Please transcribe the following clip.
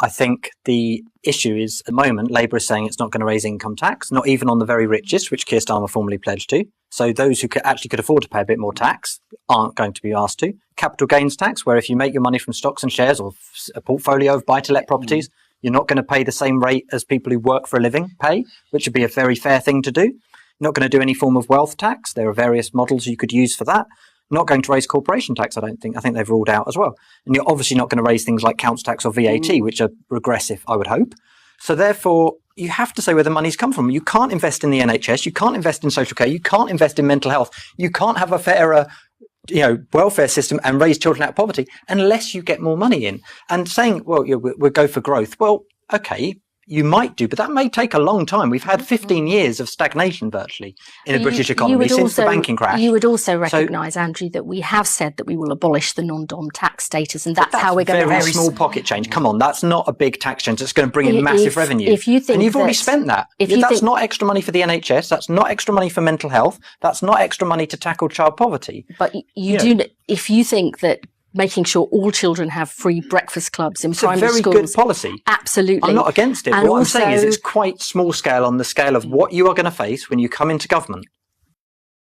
I think the issue is, at the moment, Labour is saying it's not going to raise income tax, not even on the very richest, which Keir Starmer formally pledged to. So those who actually could afford to pay a bit more tax aren't going to be asked to. Capital gains tax, where if you make your money from stocks and shares or a portfolio of buy-to-let properties, you're not going to pay the same rate as people who work for a living pay, which would be a very fair thing to do. You're not going to do any form of wealth tax. There are various models you could use for that. Not going to raise corporation tax, I don't think. I think they've ruled out as well. And you're obviously not going to raise things like council tax or VAT, which are regressive, I would hope. So therefore, you have to say where the money's come from. You can't invest in the NHS. You can't invest in social care. You can't invest in mental health. You can't have a fairer welfare system and raise children out of poverty unless you get more money in. And saying, well, we'll go for growth. Well, okay, you might do, but that may take a long time. We've had 15 years of stagnation virtually in the British economy since the banking crash. You would also recognise, Andrew, that we have said that we will abolish the non-dom tax status, and that's how we're going to... Very small pocket change. Come on, that's not a big tax change. That's going to bring in massive revenue. If you think and you've already spent that. That's not extra money for the NHS. That's not extra money for mental health. That's not extra money to tackle child poverty. But if you think that making sure all children have free breakfast clubs in primary schools. It's a very good policy. Absolutely. I'm not against it. What I'm saying is it's quite small scale on the scale of what you are going to face when you come into government.